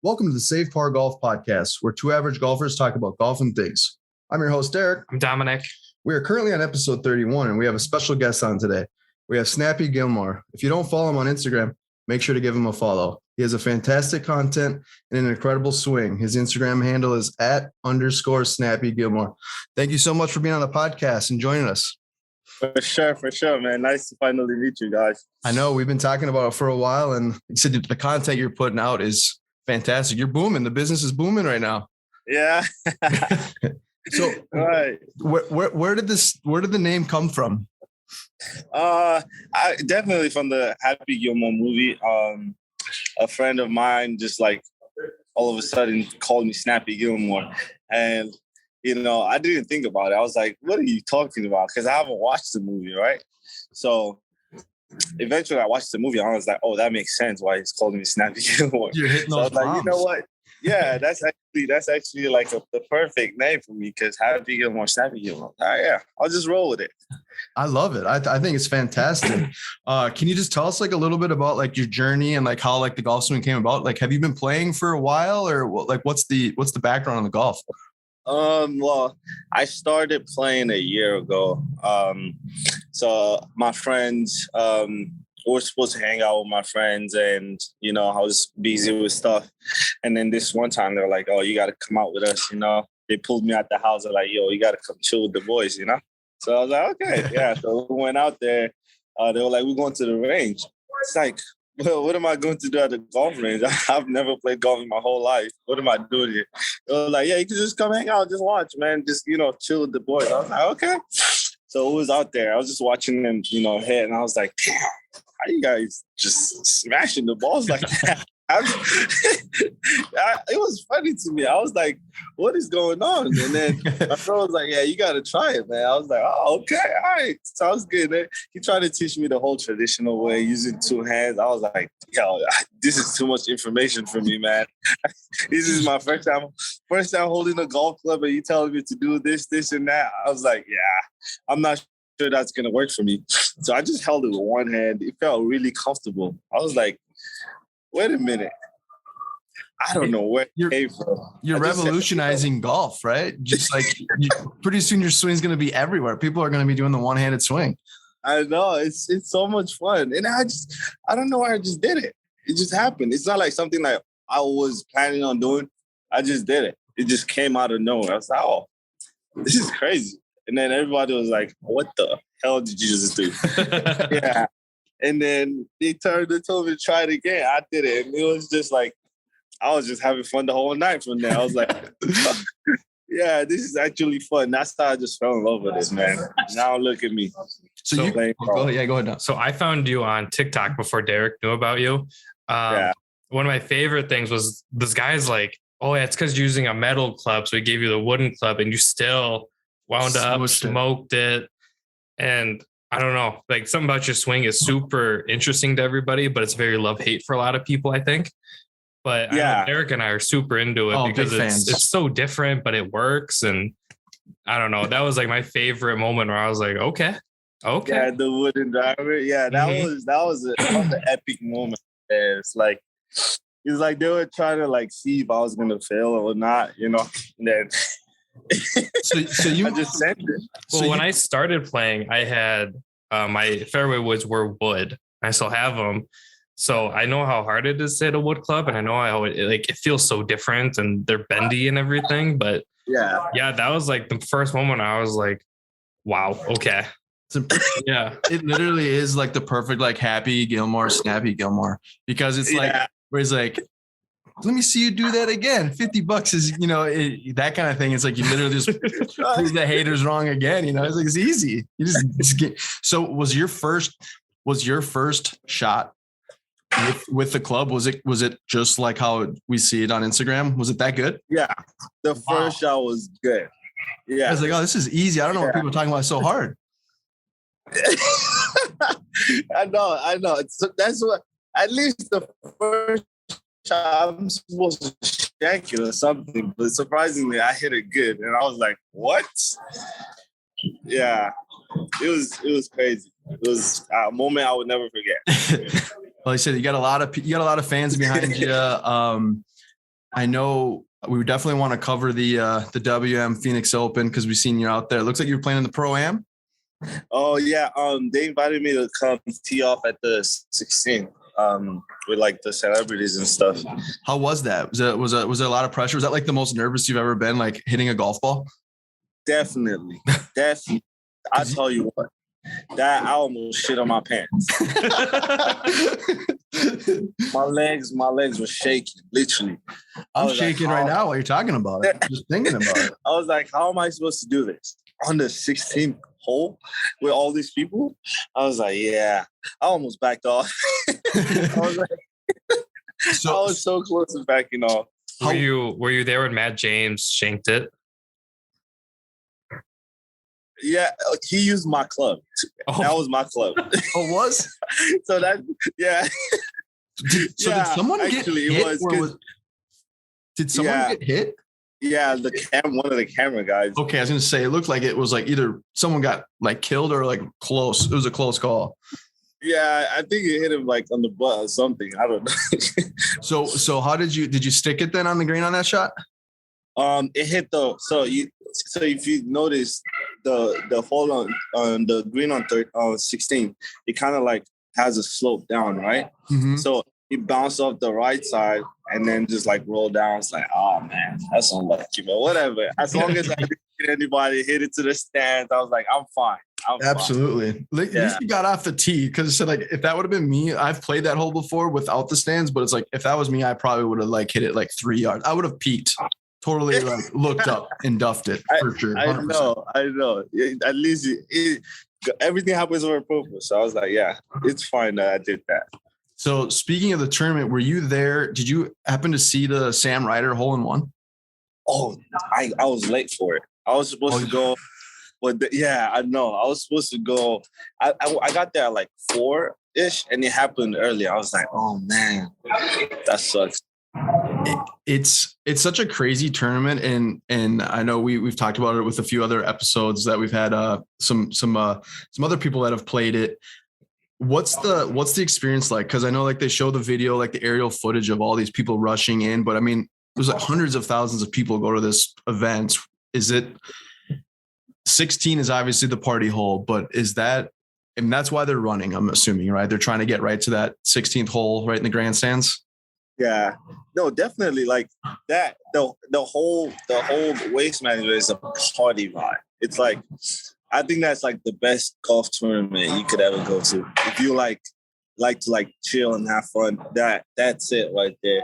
Welcome to the Save Par Golf Podcast, where two average golfers talk about golf and things. I'm your host, Derek. I'm Dominic. We are currently on episode 31, and we have a special guest on today. We have Snappy Gilmore. If you don't follow him on Instagram, make sure to give him a follow. He has a fantastic content and an incredible swing. His Instagram handle is @_Snappy Gilmore. Thank you so much for being on the podcast and joining us. For sure, man. Nice to finally meet you guys. I know we've been talking about it for a while, and you said the content you're putting out is fantastic. You're booming. The business is booming right now. Yeah. So, right. Where did the name come from? I definitely from the Happy Gilmore movie. A friend of mine just like all of a sudden called me Snappy Gilmore, and I didn't think about it. I was like, "What are you talking about?" Because I haven't watched the movie, right? So eventually, I watched the movie. And I was like, "Oh, that makes sense. Why he's calling me Snappy Gilmore." You're hitting so those I was like, bombs. you know what? Yeah, that's actually like the perfect name for me because Happy Gilmore, Snappy Gilmore. Yeah, I'll just roll with it. I love it. I think it's fantastic. Can you just tell us like a little bit about like your journey and like how like the golf swing came about? Like, have you been playing for a while, or like what's the background on the golf? Well, I started playing a year ago. So my friends, we were supposed to hang out with my friends, and I was busy with stuff. And then this one time they're like, "Oh, you got to come out with us." They pulled me out the house. They're like, "Yo, you got to come chill with the boys." So I was like, "Okay, yeah." So we went out there. They were like, "We're going to the range." It's like, well, what am I going to do at the golf range? I've never played golf in my whole life. What am I doing here? They were like, "Yeah, you can just come hang out, just watch, man. Just, chill with the boys." I was like, "Okay." So it was out there. I was just watching them, hit, and I was like, "Damn, how you guys just smashing the balls like that?" It was funny to me. I was like, "What is going on?" And then my friend was like, "Yeah, you got to try it, man." I was like, "Oh, okay, all right, sounds good." And he tried to teach me the whole traditional way, using two hands. I was like, "Yo, this is too much information for me, man. This is my first time holding a golf club, and you telling me to do this, and that." I was like, "Yeah, I'm not sure that's gonna work for me." So I just held it with one hand. It felt really comfortable. I was like, "Wait a minute. I don't know where it came from." You're revolutionizing golf, right? Just like pretty soon your swing's going to be everywhere. People are going to be doing the one-handed swing. I know. It's so much fun. And I don't know why I just did it. It just happened. It's not like something like I was planning on doing. I just did it. It just came out of nowhere. I was like, "Oh, this is crazy." And then everybody was like, "What the hell did you just do?" Yeah. And then they told me to try it again. I did it. And it was just like, I was just having fun the whole night from there. I was like, "Yeah, this is actually fun." That's how I just fell in love with this, man. Now look at me. So go ahead now. So I found you on TikTok before Derek knew about you. One of my favorite things was this guy's like, "Oh, yeah, it's because you're using a metal club. So he gave you the wooden club and you still wound up, smoked it." And I don't know, like something about your swing is super interesting to everybody, but it's very love-hate for a lot of people, I think. But yeah, Eric and I are super into it because it's so different, but it works. And I don't know, that was like my favorite moment where I was like, okay. Yeah, the wooden driver. Yeah, that was an epic moment. It's like they were trying to like see if I was gonna fail or not, And then so you I just sent it. Well, when I started playing, I had my fairway woods were wood. I still have them. So I know how hard it is to hit a wood club, and I know how it feels so different, and they're bendy and everything. But yeah, that was like the first moment I was like, "Wow, okay." Yeah, it literally is like the perfect like Happy Gilmore, Snappy Gilmore, because it's like where he's like, "Let me see you do that again. $50 is that kind of thing." It's like you literally just prove the haters wrong again. It's like it's easy. You just get. So was your first shot with the club? Was it just like how we see it on Instagram? Was it that good? Yeah, the first shot was good. Yeah, I was like, "Oh, this is easy. I don't know what people are talking about. It's so hard." I know. So that's what. At least the first shot, I'm supposed to shank it or something, but surprisingly, I hit it good, and I was like, "What?" Yeah, it was crazy. It was a moment I would never forget. Well, I said you got a lot of fans behind you. I know we definitely want to cover the WM Phoenix Open because we've seen you out there. It looks like you're playing in the Pro-Am. Oh yeah. They invited me to come tee off at the 16. With like the celebrities and stuff. How was that? Was there a lot of pressure? Was that like the most nervous you've ever been, like hitting a golf ball? Definitely. I tell you what, that I almost shit on my pants. my legs were shaking, literally. I'm shaking right now while you're talking about it. Just thinking about it. I was like, how am I supposed to do this on the 16th hole with all these people? I was like, yeah. I almost backed off. I was like, I was so close to backing off. Were you there when Matt James shanked it? Yeah, he used my club. That was my club. Oh, it was? So that, yeah. Did someone get hit? Did someone get hit? Yeah, one of the camera guys. Okay, I was gonna say it looked like it was like either someone got like killed or like close. It was a close call. Yeah, I think it hit him like on the butt or something. I don't know. So how did you stick it then on the green on that shot? It hit so if you notice the hole on the green on 16, it kind of like has a slope down, right? Mm-hmm. So it bounced off the right side and then just like rolled down. It's like, oh man, that's unlucky, but whatever. As long as I didn't get anybody hit it to the stands, I was like, I'm fine. Absolutely. At least you got off the tee, because it said like if that would have been me, I've played that hole before without the stands, but it's like if that was me, I probably would have like hit it like 3 yards. I would have peeked, totally like looked up and duffed it for sure. 100%. I know. At least everything happens for a purpose. So I was like, yeah, it's fine that I did that. So speaking of the tournament, were you there? Did you happen to see the Sam Ryder hole-in-one? Oh, I was late for it. I was supposed to go. But I know. I was supposed to go. I got there at like 4-ish, and it happened earlier. I was like, oh man, that sucks. It's such a crazy tournament, and I know we've talked about it with a few other episodes that we've had some other people that have played it. What's the experience like? Because I know like they show the video, like the aerial footage of all these people rushing in, but I mean, there's like hundreds of thousands of people go to this event. Is it 16 is obviously the party hole, but is that, and that's why they're running, I'm assuming, right? They're trying to get right to that 16th hole right in the grandstands. Yeah, no, definitely like that. The whole Waste Management is a party vibe. It's like, I think that's like the best golf tournament you could ever go to. If you like to like chill and have fun, that's it right there.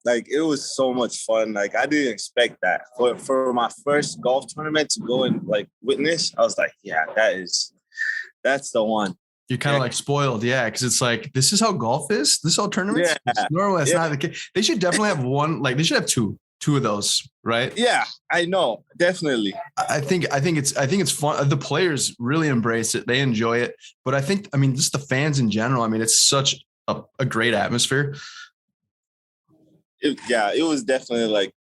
Like it was so much fun. Like I didn't expect that for my first golf tournament to go and like witness. I was like, yeah, that's the one. You're kind of like spoiled, yeah, because it's like this is how golf is. This is how tournaments. Yeah. Normally, that's not the case. They should definitely have one. Like they should have two of those, right? Yeah, I know, definitely. I think it's fun. The players really embrace it. They enjoy it. But I mean, just the fans in general. I mean, it's such a great atmosphere. It was definitely like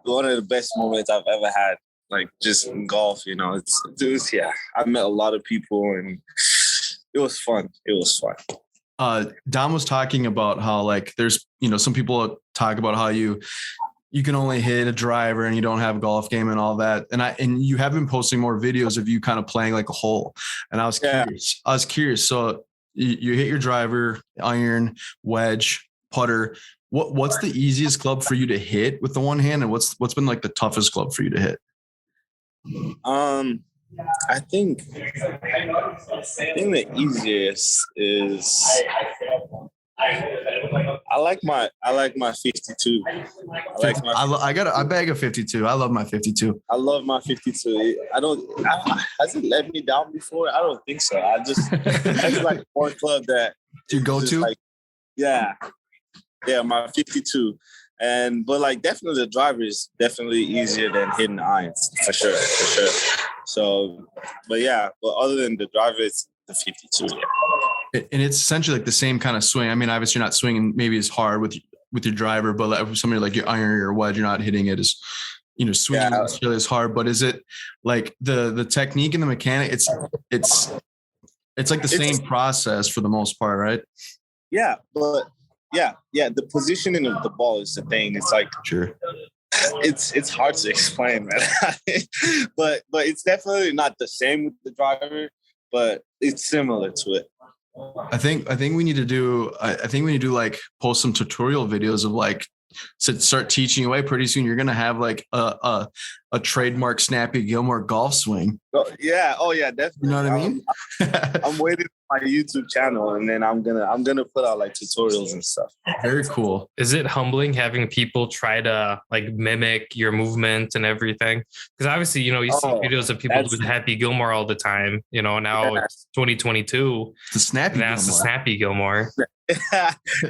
one of the best moments I've ever had. Like just in golf, you know. It was I met a lot of people and it was fun. Dom was talking about how like there's, some people talk about how you can only hit a driver and you don't have a golf game and all that. And you have been posting more videos of you kind of playing like a hole. And I was curious. So you hit your driver, iron, wedge, putter. What's the easiest club for you to hit with the one hand? And what's been like the toughest club for you to hit? I think the easiest is I like my 52. I bag a 52. I love my 52. I love my 52. Has it let me down before? I don't think so. That's like one club that you go to. Like, yeah, my 52. But like definitely the driver is definitely easier than hitting irons for sure. So, but other than the driver, it's the 52. Yeah. And it's essentially like the same kind of swing. I mean, obviously you're not swinging maybe as hard with your driver, but like somebody like your iron or your wedge, you're not hitting it as, swinging necessarily as hard. But is it like the technique and the mechanic? It's like the same process for the most part, right? Yeah, but yeah. The positioning of the ball is the thing. It's like, sure. It's hard to explain, man. but it's definitely not the same with the driver, but it's similar to it. I think we need to do like post some tutorial videos of like start teaching away. Pretty soon you're gonna have like a trademark Snappy Gilmore golf swing. Oh yeah, definitely. You know what I mean? I'm waiting for my YouTube channel, and then I'm gonna put out like tutorials and stuff. Very cool. Is it humbling having people try to like mimic your movement and everything? Because obviously, you see videos of people with Happy Gilmore all the time. Now it's 2022. The Snappy Gilmore. The Snappy Gilmore.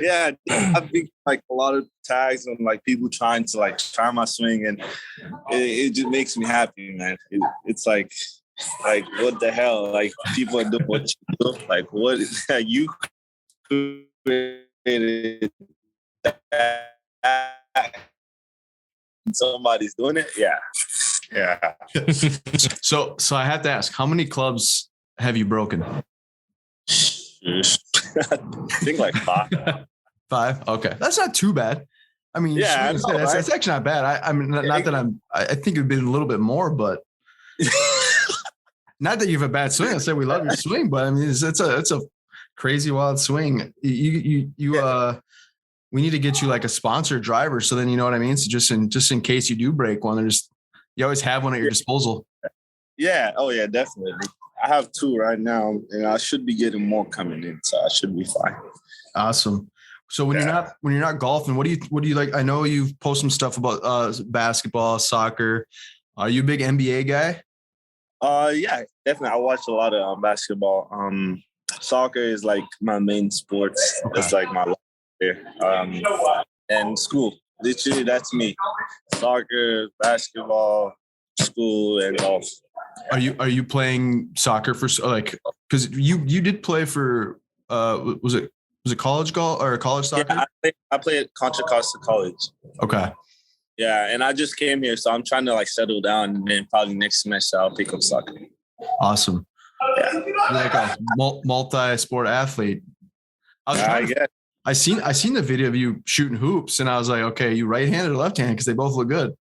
Yeah, I've been like a lot of tags and like people trying to like try my swing, and it just makes me happy, man. It's like what the hell? Like people are doing what you do. Like what you created that. Somebody's doing it. Yeah. So I have to ask, how many clubs have you broken? I think like 5. 5? Okay. That's not too bad. I mean, yeah, that's actually not bad. I mean, not that I think it'd been a little bit more, but not that you have a bad swing. I said we love your swing, but I mean, it's a crazy wild swing. We need to get you like a sponsored driver. So then, you know what I mean? So just in case you do break one, you always have one at your disposal. Yeah. Oh yeah, definitely. I have 2 right now, and I should be getting more coming in, so I should be fine. Awesome. So when you're not golfing, what do you like? I know you've posted some stuff about basketball, soccer. Are you a big NBA guy? Yeah, definitely. I watch a lot of basketball. Soccer is like my main sports. Okay. It's like my life. And school. Literally, that's me. Soccer, basketball, school, and golf. Are you playing soccer for like? Because you did play for was it college golf or college soccer? Yeah, I played at Contra Costa College. Okay. Yeah, and I just came here, so I'm trying to like settle down, and then probably next semester I'll pick up soccer. Awesome. Yeah. You're like a multi-sport athlete. I seen the video of you shooting hoops, and I was like, okay, you right-handed or left-handed? Because they both look good.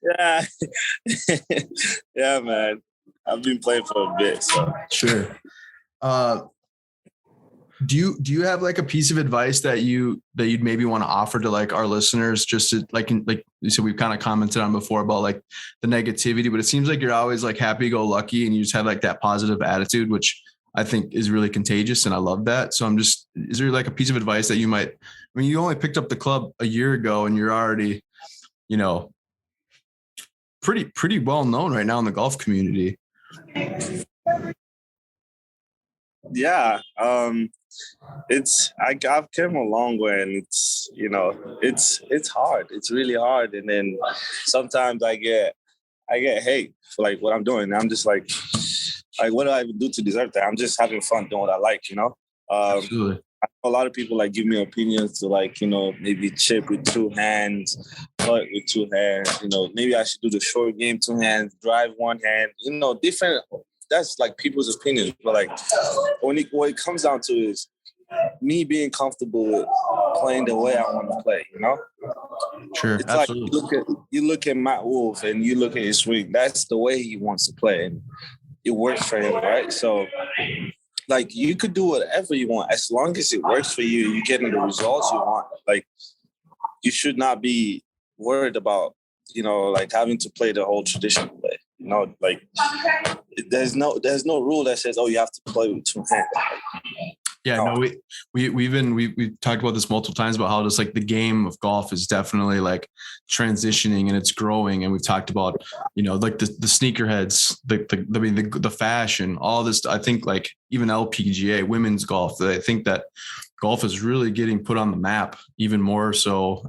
Yeah. Yeah, man. I've been playing for a bit, so. Sure. Do you have like a piece of advice that you'd maybe want to offer to like our listeners, just to like you said, we've kind of commented on before about like the negativity, but it seems like you're always like happy-go-lucky and you just have like that positive attitude, which I think is really contagious. And I love that. So is there like a piece of advice that you only picked up the club a year ago and you're already, pretty well known right now in the golf community. Yeah. I've come a long way, and it's hard. It's really hard. And then sometimes I get hate for like what I'm doing. And I'm just like, what do I do to deserve that? I'm just having fun doing what I like, Absolutely. A lot of people like give me opinions to like, maybe chip with 2 hands, putt with 2 hands, maybe I should do the short game 2 hands, drive 1 hand, different. That's like people's opinions. But like what it comes down to is me being comfortable with playing the way I want to play, Sure. It's absolutely. like you look at Matt Wolf and you look at his swing. That's the way he wants to play, and it works for him, right? So like you could do whatever you want as long as it works for you. You're getting the results you want. Like you should not be worried about, like having to play the whole traditional way. Like there's no rule that says, you have to play with 2 hands. Yeah, no, we've talked about this multiple times about how just like the game of golf is definitely like transitioning and it's growing. And we've talked about, like the sneakerheads, the fashion, all this. I think like even LPGA, women's golf, I think that golf is really getting put on the map even more so,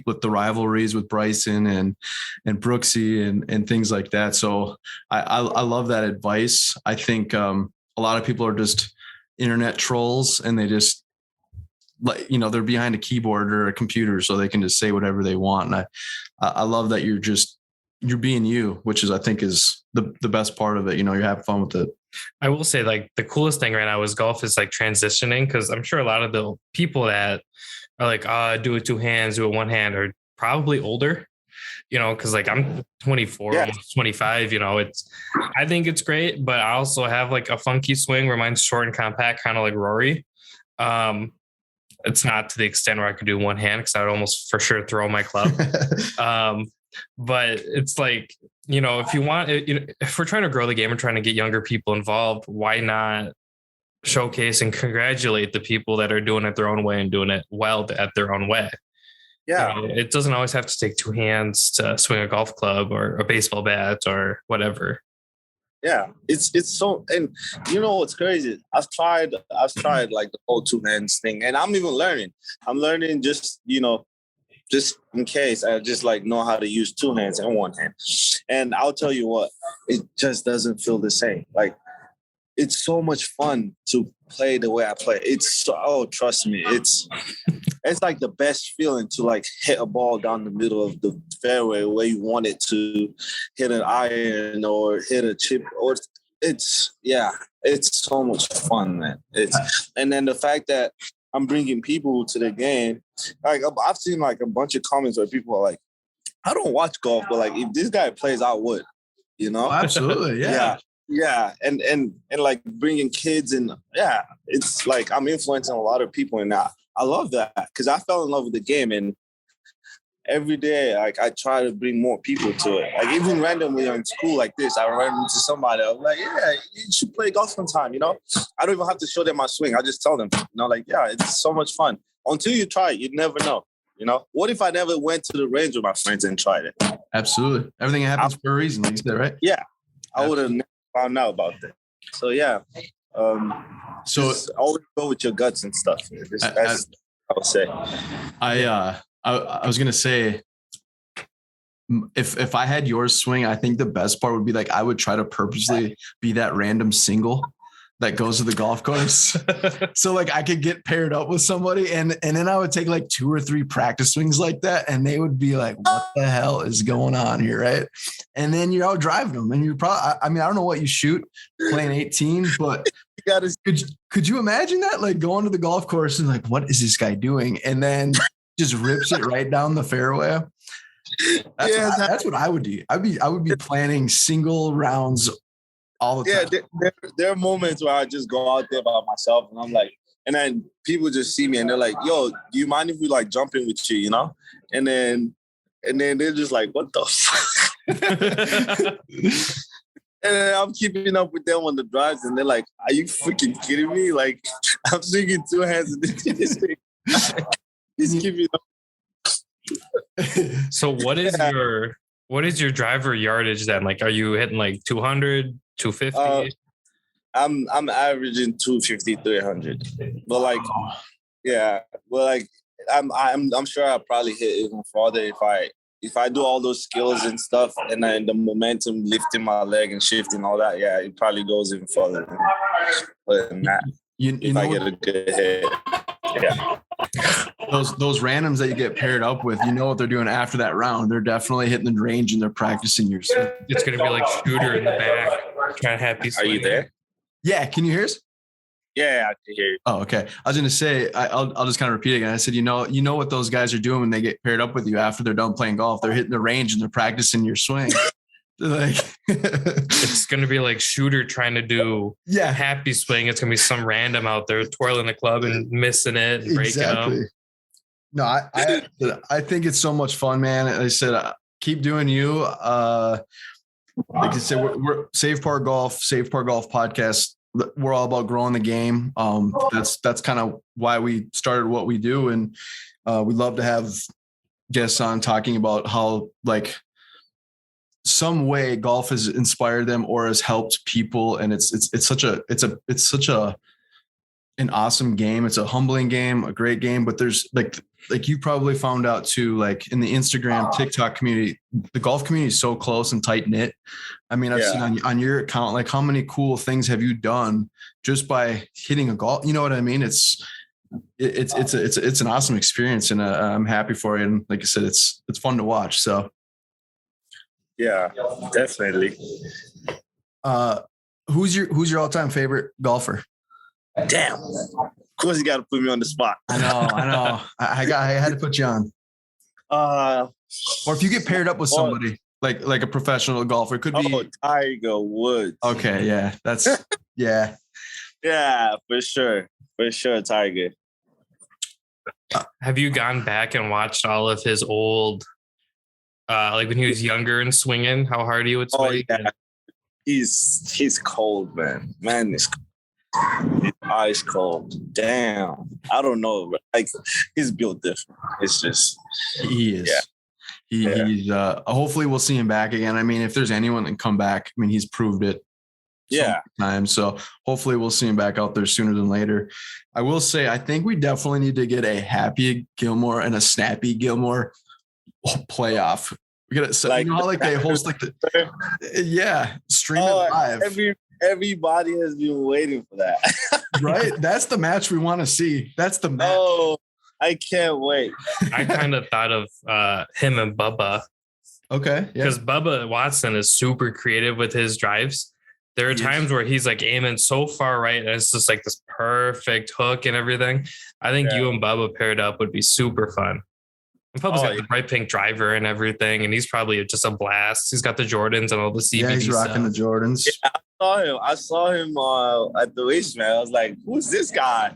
with the rivalries with Bryson and Brooksy and things like that. So I love that advice. I think a lot of people are just internet trolls and they just like, they're behind a keyboard or a computer so they can just say whatever they want. And I love that you're just you're being you, which is, I think, is the best part of it. You know, you're having fun with it. I will say, like, the coolest thing right now is golf is like transitioning, because I'm sure a lot of the people that are like, do it 2 hands, do it 1 hand, are probably older, you know, because like I'm 24, almost 25, you know, I think it's great, but I also have like a funky swing where mine's short and compact, kind of like Rory. It's not to the extent where I could do 1 hand, because I would almost for sure throw my club. But it's like, you know, if you want, if we're trying to grow the game and trying to get younger people involved, why not showcase and congratulate the people that are doing it their own way and doing it well at their own way? Yeah. You know, it doesn't always have to take 2 hands to swing a golf club or a baseball bat or whatever. Yeah, it's so, and you know what's crazy? I've tried like the whole 2 hands thing, and I'm even learning. I'm learning just, you know, just in case I just like know how to use 2 hands and 1 hand. And I'll tell you what, it just doesn't feel the same. Like, it's so much fun to play the way I play. It's so, oh, trust me, it's like the best feeling to like hit a ball down the middle of the fairway where you want it to hit an iron or hit a chip, or it's so much fun, man. And then the fact that I'm bringing people to the game, like I've seen like a bunch of comments where people are like, I don't watch golf, but like if this guy plays, I would, you know? Oh, absolutely. Yeah. Yeah, and like bringing kids in, it's like I'm influencing a lot of people, and I love that because I fell in love with the game, and every day like I try to bring more people to it. Like even randomly in school like this, I run into somebody, I'm like, yeah, you should play golf sometime, you know? I don't even have to show them my swing. I just tell them, you know, like, yeah, it's so much fun. Until you try it, you never know, you know? What if I never went to the range with my friends and tried it? Absolutely. Everything happens for a reason, like you said, right? Yeah, I would have never found out about that. So yeah, so always go with your guts and stuff. That's I would say. I was gonna say, if I had your swing, I think the best part would be like I would try to purposely be that random single that goes to the golf course. So like I could get paired up with somebody and then I would take like 2 or 3 practice swings like that. And they would be like, what the hell is going on here? Right. And then you're out driving them and you're probably, I mean, I don't know what you shoot playing 18, but could you imagine that? Like going to the golf course and like, what is this guy doing? And then just rips it right down the fairway. That's what I would do. I would be planning single rounds all the time. Yeah, there are moments where I just go out there by myself and I'm like, and then people just see me and they're like, yo, do you mind if we like jump in with you, you know? And then they're just like, what the fuck? And then I'm keeping up with them on the drives and they're like, are you freaking kidding me? Like, I'm swinging 2 hands in this thing. Just keeping up. So what is your driver yardage then? Like, are you hitting like 200, 250? I'm averaging 250, 300. But like, yeah, well, like I'm sure I'll probably hit even farther if I do all those skills and stuff, and then the momentum lifting my leg and shifting all that. Yeah, it probably goes even further than that. If I get a good hit. Yeah. Those randoms that you get paired up with, you know what they're doing after that round. They're definitely hitting the range and they're practicing your swing. It's going to be like Shooter in the back trying to have these. Are you there? Yeah. Can you hear us? Yeah, I can hear you. Oh, okay. I was going to say, I'll just kind of repeat it again. I said, you know what those guys are doing when they get paired up with you after they're done playing golf. They're hitting the range and they're practicing your swing. Like it's going to be like Shooter trying to do happy swing. It's going to be some random out there twirling the club and missing it and breaking them. No, I think it's so much fun, man. I said, keep doing you. Like I said, we're Save Par Golf podcast. We're all about growing the game. That's kind of why we started what we do. And we love to have guests on talking about how like some way golf has inspired them or has helped people. And it's such an awesome game. It's a humbling game, a great game, but there's like you probably found out too, like in the Instagram, TikTok community, the golf community is so close and tight knit. I mean, I've seen on your account, like how many cool things have you done just by hitting a golf? You know what I mean? It's an awesome experience and I'm happy for you. And like I said, it's fun to watch. So. Yeah, definitely. Who's your all-time favorite golfer? Damn. Of course, you got to put me on the spot. I know. I had to put you on. Or if you get paired up with somebody like a professional golfer, it could be Tiger Woods. Okay, yeah, that's yeah. Yeah, for sure, Tiger. Have you gone back and watched all of his old, like when he was younger and swinging, how hard he would swing? Oh yeah, he's cold, man. Man is ice cold. Damn, I don't know. Like he's built different. It's just he is. Yeah. He's hopefully we'll see him back again. I mean, if there's anyone that can come back, I mean, he's proved it. Times. So hopefully we'll see him back out there sooner than later. I will say, I think we definitely need to get a Happy Gilmore and a Snappy Gilmore playoff. We got to, like, you know how like they host like stream it live. Everybody has been waiting for that. Right? That's the match we want to see. That's the match. Oh, I can't wait. I kind of thought of him and Bubba. Okay. Because Bubba Watson is super creative with his drives. There are times where he's like aiming so far right, and it's just like this perfect hook and everything. I think you and Bubba paired up would be super fun. And Bubba's got the bright pink driver and everything, and he's probably just a blast. He's got the Jordans and all the CBD he's rocking the Jordans. Yeah, I saw him at the racetrack. I was like, "Who's this guy?"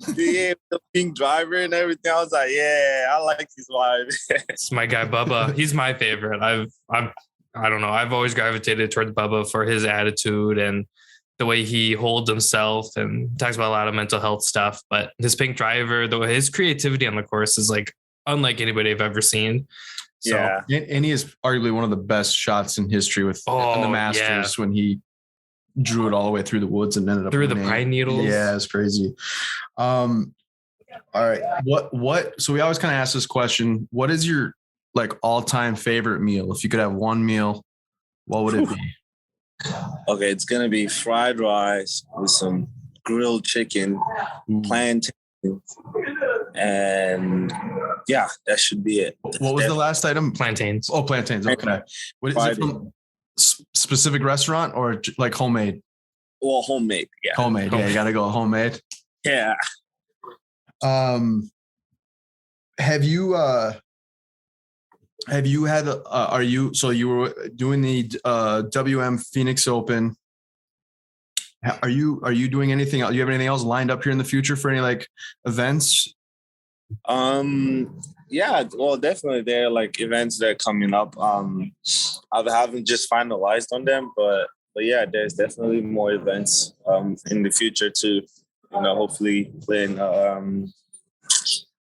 The pink driver and everything. I was like, "Yeah, I like his vibe." It's my guy Bubba. He's my favorite. I don't know. I've always gravitated towards Bubba for his attitude and the way he holds himself and talks about a lot of mental health stuff. But his pink driver, his creativity on the course is like unlike anybody I've ever seen. So, and he is arguably one of the best shots in history with the Masters when he drew it all the way through the woods and ended up through the pine needles. Yeah, it's crazy. All right. What? So we always kind of ask this question. What is your like all-time favorite meal? If you could have one meal, what would it be? Okay, it's gonna be fried rice with some grilled chicken, plantains, and that should be it. What was the last item? Plantains. Oh, plantains. Okay. What is it from? Specific restaurant or like homemade? Well, homemade. Yeah. Homemade. Yeah, you got to go homemade. Yeah. Have you had? So you were doing the WM Phoenix Open. Are you doing anything else? Do you have anything else lined up here in the future for any like events? Yeah, well, definitely there are like events that are coming up. I haven't just finalized on them, but yeah, there's definitely more events in the future too. You know, hopefully playing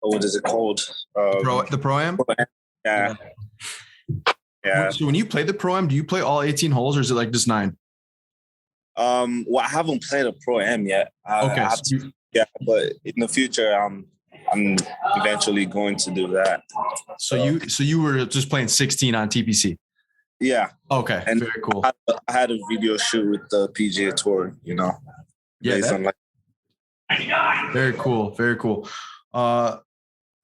what is it called? The Pro-Am? Yeah. So when you play the Pro-Am, do you play all 18 holes or is it like just 9? Well, I haven't played a Pro-Am yet. Okay. But in the future, I'm eventually going to do that. So you were just playing 16 on TPC? Yeah. Okay. And very cool. I had a video shoot with the PGA Tour, you know. Yeah. Very cool. Very cool.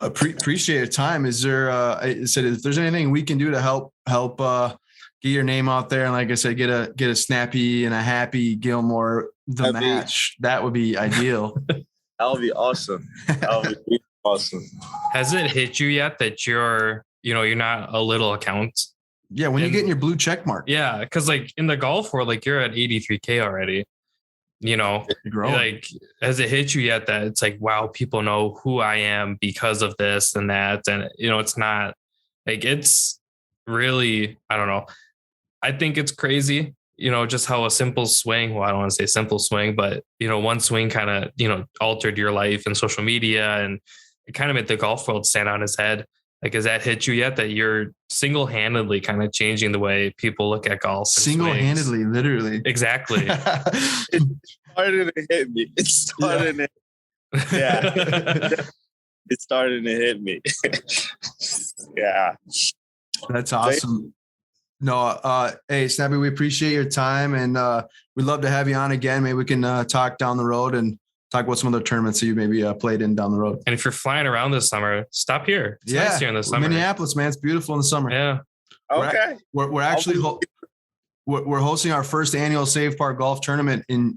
Appreciate your time. Is there if there's anything we can do to help get your name out there, and like I said, get a Snappy and a Happy Gilmore match, that would be ideal. That would be awesome. That would be awesome. Has it hit you yet that you're not a little account? Yeah, when you're getting your blue check mark. Yeah, because like in the golf world, like you're at 83K already. You know, like has it hit you yet that it's like, wow, people know who I am because of this and that, and it's not like it's really, I don't know. I think it's crazy, just how a simple swing. Well, I don't want to say simple swing, but one swing kind of altered your life and social media, and it kind of made the golf world stand on its head. Like, has that hit you yet that you're single-handedly kind of changing the way people look at golf? Single-handedly, literally. Exactly. It started to hit me. It's starting to hit me. Yeah. That's awesome. No, hey, Snappy, we appreciate your time, and we'd love to have you on again. Maybe we can talk down the road and talk about some other tournaments that you maybe played in down the road. And if you're flying around this summer, stop here. It's nice here in the summer. Minneapolis, man. It's beautiful in the summer. Yeah. Okay. We're actually we're hosting our first annual Save Park Golf Tournament in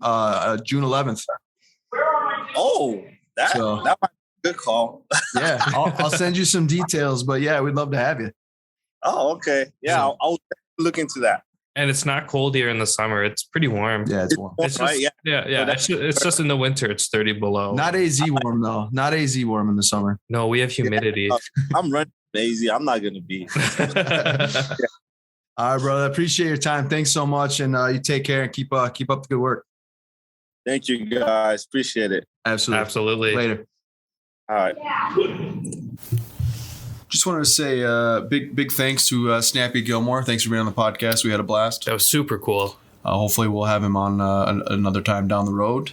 June 11th. Oh, that might be a good call. Yeah, I'll send you some details, but yeah, we'd love to have you. Oh, okay. Yeah, I'll look into that. And it's not cold here in the summer. It's pretty warm. Yeah, it's warm. It's just, right? Yeah. It's just in the winter. It's 30 below. Not AZ warm though. Not AZ warm in the summer. No, we have humidity. I'm running AZ. I'm not gonna be. All right, brother. Appreciate your time. Thanks so much, and you take care and keep up the good work. Thank you, guys. Appreciate it. Absolutely. Later. All right. Just wanted to say big thanks to Snappy Gilmore. Thanks for being on the podcast. We had a blast. That was super cool. Hopefully we'll have him on another time down the road.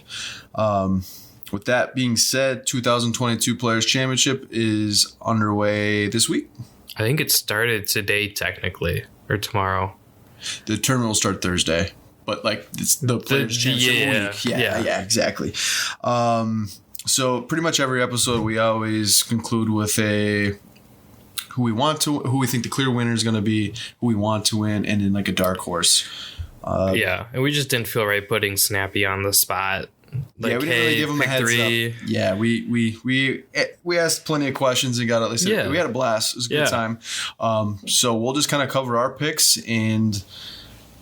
With that being said, 2022 Players Championship is underway this week. I think it started today technically, or tomorrow. The tournament will start Thursday, but like it's the Players Championship week. Yeah, exactly. So pretty much every episode we always conclude with who we think the clear winner is going to be, who we want to win, and then like a dark horse. And we just didn't feel right putting Snappy on the spot. Like, we didn't really give him a heads up. Yeah, we asked plenty of questions and got at least we had a blast. It was a good time. So we'll just kind of cover our picks and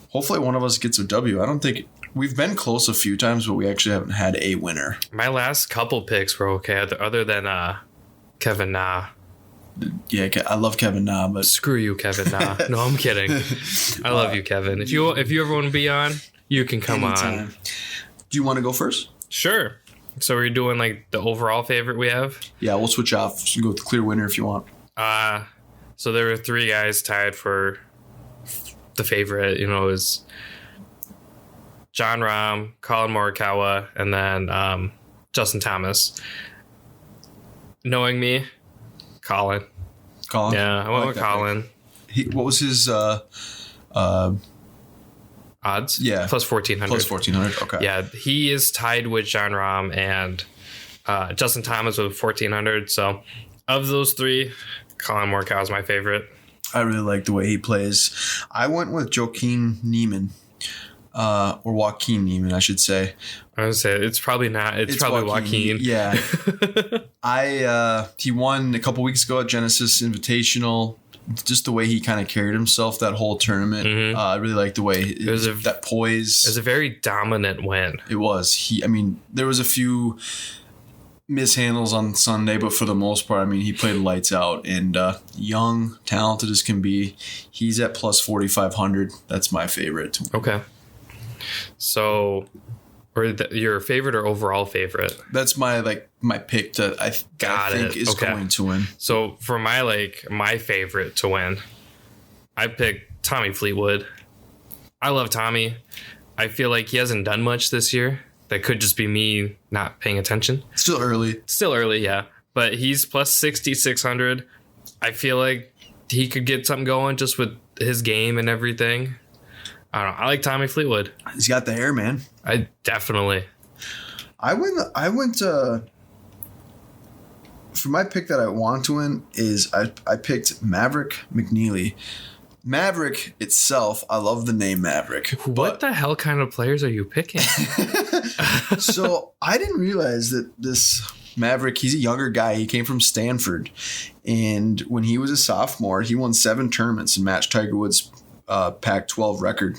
hopefully one of us gets a W. I don't think we've been close a few times, but we actually haven't had a winner. My last couple picks were okay, other than Kevin Na. Yeah, I love Kevin Na, but screw you, Kevin Na. No, I'm kidding. I love you, Kevin. If you ever want to be on, you can come on. Do you want to go first? Sure. So we're doing like the overall favorite we have? Yeah, we'll switch off. You can go with the clear winner if you want. So there were 3 guys tied for the favorite. Is John Rahm, Colin Morikawa, and then Justin Thomas. Knowing me, Colin. Yeah, I went with Colin. What was his odds? Yeah. Plus 1,400. Plus 1,400, okay. Yeah, he is tied with John Rahm and Justin Thomas with 1,400. So of those 3, Colin Morikawa is my favorite. I really like the way he plays. I went with Joaquin Niemann. Or Joaquin Niemann, I should say. I would say it's probably not. It's probably Joaquin. Yeah. He won a couple weeks ago at Genesis Invitational. Just the way he kind of carried himself that whole tournament. Mm-hmm. I really liked the way that poise. It was a very dominant win. It was. There was a few mishandles on Sunday, but for the most part, he played lights out. And young, talented as can be, he's at plus 4,500. That's my favorite. Okay. So, your favorite or overall favorite? That's my pick that I think is going to win. So for my favorite to win, I picked Tommy Fleetwood. I love Tommy. I feel like he hasn't done much this year. That could just be me not paying attention. Still early, yeah. But he's plus 6,600. I feel like he could get something going just with his game and everything. I don't know. I like Tommy Fleetwood. He's got the hair, man. I definitely. I went for my pick that I want to win is I picked Maverick McNeely. Maverick itself, I love the name Maverick. What the hell kind of players are you picking? So I didn't realize that this Maverick, he's a younger guy. He came from Stanford. And when he was a sophomore, he won 7 tournaments and matched Tiger Woods' Pac-12 record.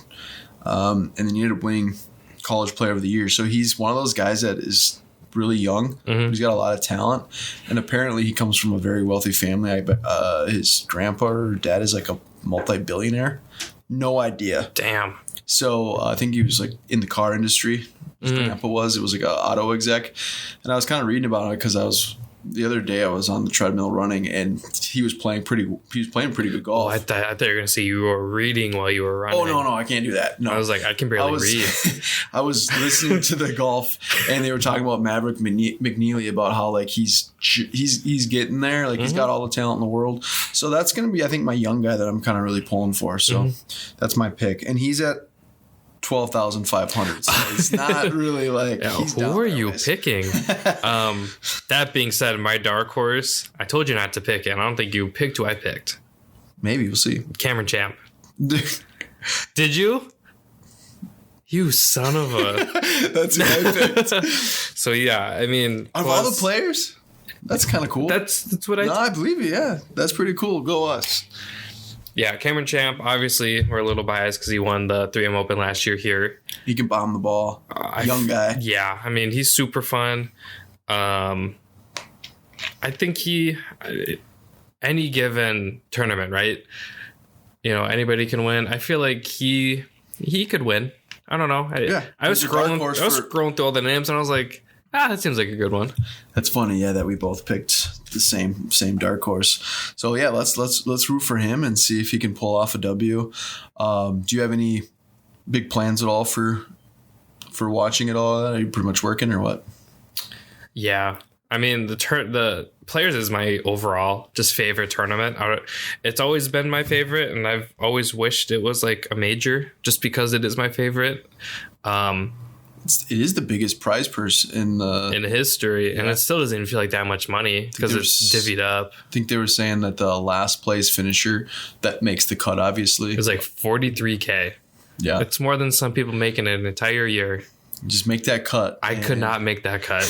And then he ended up winning College Player of the Year. So he's one of those guys that is really young. Mm-hmm. He's got a lot of talent. And apparently he comes from a very wealthy family. His grandpa or dad is like a multi-billionaire. No idea. Damn. So I think he was in the car industry. His grandpa was. It was like an auto exec. And I was kind of reading about it because the other day I was on the treadmill running and he was playing pretty good golf. Oh, I thought you were going to say you were reading while you were running. Oh, no, I can't do that. No. I was like, I can barely read. I was listening to the golf and they were talking about Maverick McNeely about how he's getting there. He's got all the talent in the world. So that's going to be, I think, my young guy that I'm kind of really pulling for. So that's my pick. And he's at 12,500. So it's not really who are you picking? That being said, my dark horse, I told you not to pick it. I don't think you picked who I picked. Maybe we'll see. Cameron Champ. Did you? You son of a. That's what I picked. So yeah, I mean, of all the players, that's kind of cool. That's what I. No, I believe you. Yeah, that's pretty cool. Go us. Yeah, Cameron Champ. Obviously, we're a little biased because he won the 3M Open last year here. He can bomb the ball. Young guy. Yeah, I mean, he's super fun. I think any given tournament, right? You know, anybody can win. I feel like he could win. I don't know. I was scrolling through all the names and I was like, that seems like a good one. That's funny, yeah, that we both picked the same dark horse. So yeah, let's root for him and see if he can pull off a W. Do you have any big plans at all for watching it all? Are you pretty much working or what? Yeah. I mean, the Players is my overall just favorite tournament. It's always been my favorite, and I've always wished it was like a major just because it is my favorite. It is the biggest prize purse in history, and it still doesn't even feel like that much money because it's divvied up. I think they were saying that the last place finisher that makes the cut, obviously. It was like $43K. Yeah. It's more than some people make in an entire year. Just make that cut. I could not make that cut.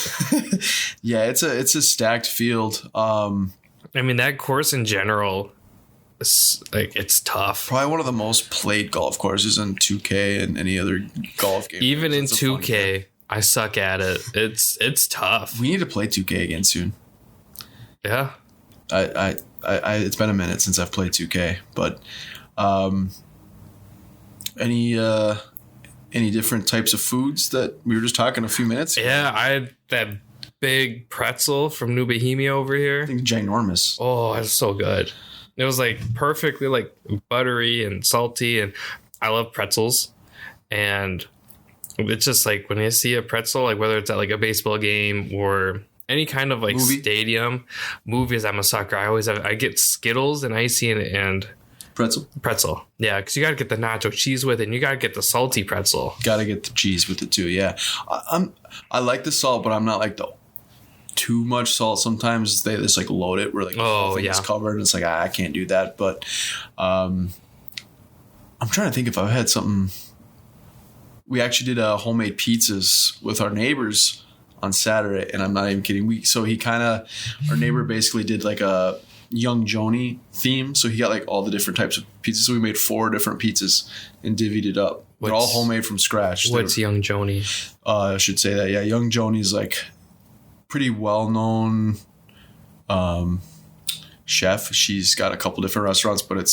Yeah, it's a stacked field. I mean, that course in general, it's tough. Probably one of the most played golf courses in 2K and any other golf game. Even in 2K, I suck at it. It's tough. We need to play 2K again soon. Yeah. I it's been a minute since I've played 2K, but any different types of foods that we were just talking a few minutes ago? Yeah, I had that big pretzel from New Bohemia over here. I think ginormous. Oh, it's so good. It was like perfectly like buttery and salty, and I love pretzels. And it's just like when you see a pretzel, like whether it's at like a baseball game or any kind of like stadium movies, I'm a sucker. I get Skittles and icy and pretzel. Yeah, because you got to get the nacho cheese with it, and you got to get the salty pretzel. Got to get the cheese with it too. Yeah, I like the salt, but I'm not like the too much salt. Sometimes they just like load it where like the whole thing is covered, and it's like I can't do that. But I'm trying to think if I've had something. We actually did homemade pizzas with our neighbors on Saturday, and I'm not even kidding. Our neighbor basically did like a Young Joni theme, so he got like all the different types of pizzas. So we made 4 different pizzas and divvied it up. They're all homemade from scratch. What's Young Joni? I should say that. Yeah, Young Joni's like pretty well-known chef. She's got a couple different restaurants, but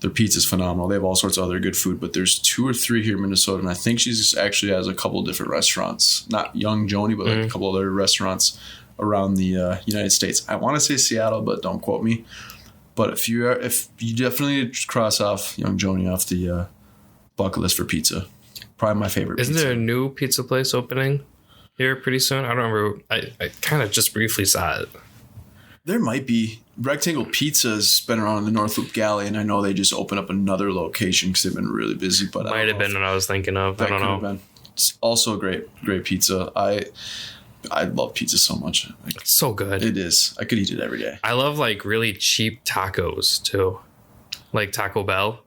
their pizza's phenomenal. They have all sorts of other good food, but there's 2 or 3 here in Minnesota, and I think she's actually has a couple different restaurants. Not Young Joni, but like a couple other restaurants around the United States. I want to say Seattle, but don't quote me. But if you definitely cross off Young Joni off the bucket list for pizza, probably my favorite. Isn't there a new pizza place opening here pretty soon? I don't remember. I kind of just briefly saw it. There might be. Rectangle Pizza's been around in the North Loop Galley, and I know they just opened up another location because they've been really busy. But might have been what I was thinking of. I don't know. Been. It's also great pizza. I love pizza so much. It's so good. It is. I could eat it every day. I love like really cheap tacos too, like Taco Bell.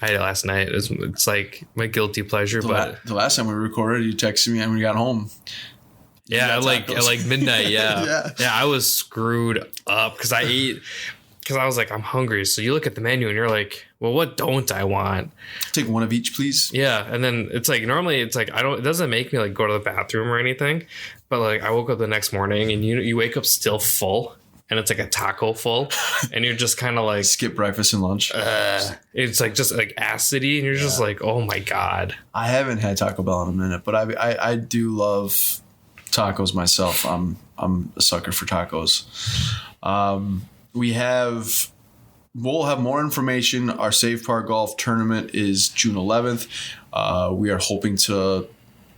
I had it last night. It's like my guilty pleasure. The last time we recorded, you texted me when we got home. Yeah, at like midnight. Yeah. Yeah. I was screwed up because I was like, I'm hungry. So you look at the menu and you're like, well, what don't I want? Take one of each, please. Yeah. And then it's like, normally it's like, it doesn't make me like go to the bathroom or anything. But like I woke up the next morning and you wake up still full and it's like a taco full and you're just kind of like. Skip breakfast and lunch. It's like just like acidy and you're just like, oh my God. I haven't had Taco Bell in a minute, but I do love tacos myself. I'm a sucker for tacos. We'll have more information. Our Save Par Golf tournament is June 11th. We are hoping to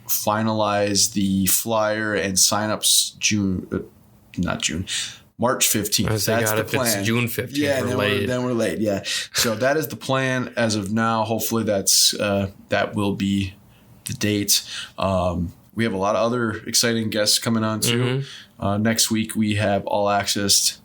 finalize the flyer and signups March 15th. That's the plan. It's June 15th. Yeah, then we're late. Yeah. So that is the plan as of now. Hopefully that will be the date. We have a lot of other exciting guests coming on too. Mm-hmm. Next week we have All Access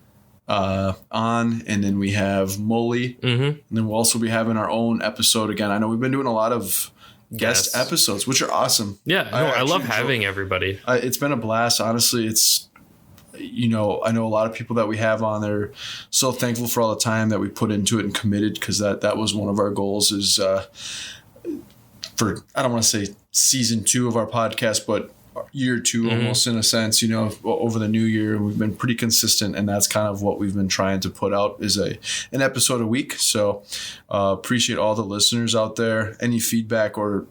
on, and then we have Molly, and then we'll also be having our own episode again. I know we've been doing a lot of guest episodes, which are awesome. Yeah, I love having everybody. It's been a blast. Honestly, it's, I know a lot of people that we have on there. So thankful for all the time that we put into it and committed, because that was one of our goals is for, I don't want to say season 2 of our podcast, but year 2 almost, in a sense, over the new year. We've been pretty consistent, and that's kind of what we've been trying to put out is an episode a week. So appreciate all the listeners out there. Any feedback or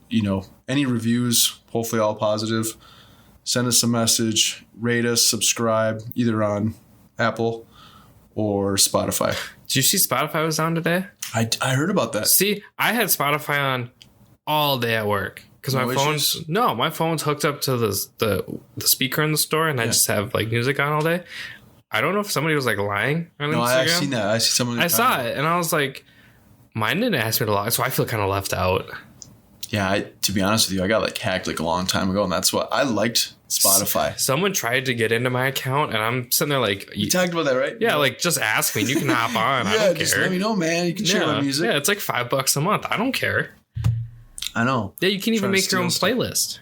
any reviews, hopefully all positive, send us a message, rate us, subscribe either on Apple or Spotify. Did you see Spotify was on today? I heard about that. See, I had Spotify on all day at work. Because my phone's hooked up to the speaker in the store, and I just have like music on all day. I don't know if somebody was like lying on Instagram. I've seen that. I see someone. I saw it, and I was like, mine didn't ask me to log, so I feel kind of left out. Yeah, to be honest with you, I got like hacked like a long time ago, and that's what I liked Spotify. Someone tried to get into my account, and I'm sitting there like, you talked about that, right? Yeah, like just ask me, and you can hop on. I don't just care. Let me know, man. You can share my music. Yeah, it's like $5 a month. I don't care. I know. Yeah, you can even make your own playlist.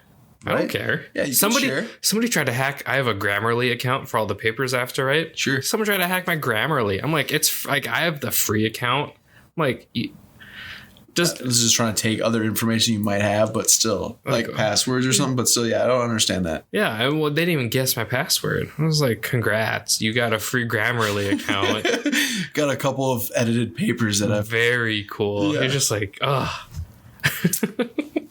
I don't care. Yeah, you can share. Somebody tried to hack. I have a Grammarly account for all the papers I have to write. Sure. Someone tried to hack my Grammarly. I'm like, it's like I have the free account. I'm like, this is just trying to take other information you might have, but still like passwords or something. But still, yeah, I don't understand that. Yeah, well, they didn't even guess my password. I was like, congrats, you got a free Grammarly account. Got a couple of edited papers that I've. Very cool. Yeah. You're just like, ugh.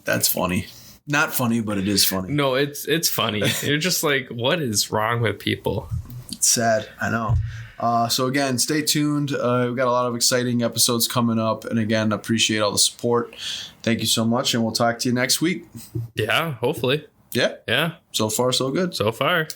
That's funny. Not funny, but it is funny. No, it's funny. You're just like, what is wrong with people? It's sad. I know. So again, stay tuned. We've got a lot of exciting episodes coming up. And again, appreciate all the support. Thank you so much. And we'll talk to you next week. Yeah, hopefully. Yeah. Yeah. So far, so good. So far.